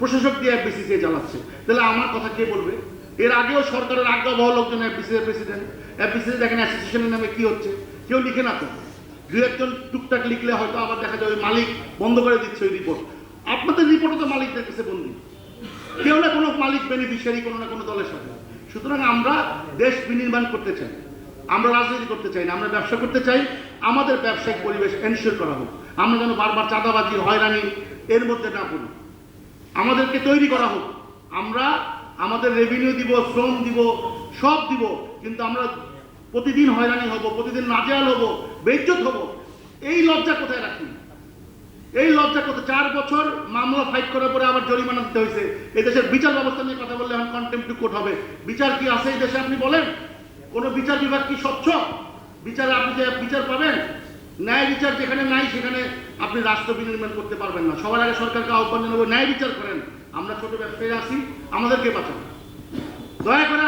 প্রশাসক দিয়ে এফবিসিসিআই চালাচ্ছে, তাহলে আমার কথা কে বলবে? এর আগেও সরকারের আজ্ঞাবহ লোকজন এফবিসিসিআই প্রেসিডেন্ট, এফবিসিসি দেখেন অ্যাসোসিয়েশনের নামে কি হচ্ছে, কেউ লিখে না তো, দু একজন টুকটাক লিখলে হয়তো আবার দেখা যায় ওই মালিক বন্ধ করে দিচ্ছে ওই রিপোর্ট। আপনাদের রিপোর্টও তো মালিকদের কাছে বন্দি, কেউ না কোনো মালিক বেনিফিশিয়ারি কোনো না কোনো দলের সাথে। সুতরাং আমরা দেশ বিনির্মাণ করতে চাই, আমরা রাজনীতি করতে চাই না, আমরা ব্যবসা করতে চাই। আমাদের ব্যবসায়িক পরিবেশ এনশিওর করা হোক, আমরা যেন বারবার চাঁদাবাজি হয়রানি এর মধ্যে না পড়ি, আমাদেরকে তৈরি করা হোক। আমরা আমাদের রেভিনিউ দিব, শ্রম দিব, সব দিব, কিন্তু আমরা প্রতিদিন হয়রানি হব, প্রতিদিন নাজেহাল হব, বেইজ্জত হব। এই লজ্জা কোথায় রাখি? এই লজ্জা কত? 4 বছর মামলা ফাইট করার পরে আবার জরিমানা দিতে হয়েছে। এই দেশের বিচার ব্যবস্থা নিয়ে কথা বললে এখন কন্টেম্পট টু কোর্ট হবে। বিচার কি আছে এই দেশে? আপনি বলেন, কোনো বিচার বিভাগ কি স্বচ্ছ? বিচারে আপনি যে বিচার পাবেন, ন্যায় বিচার যেখানে নাই সেখানে আপনি রাষ্ট্র বিনির্মাণ করতে পারবেন না। সবার আগে সরকারকে আহ্বান জানাবো, ন্যায় বিচার করেন। আমরা ছোট ব্যবসায়ী আছি, আমাদেরকে বাঁচান, দয়া করে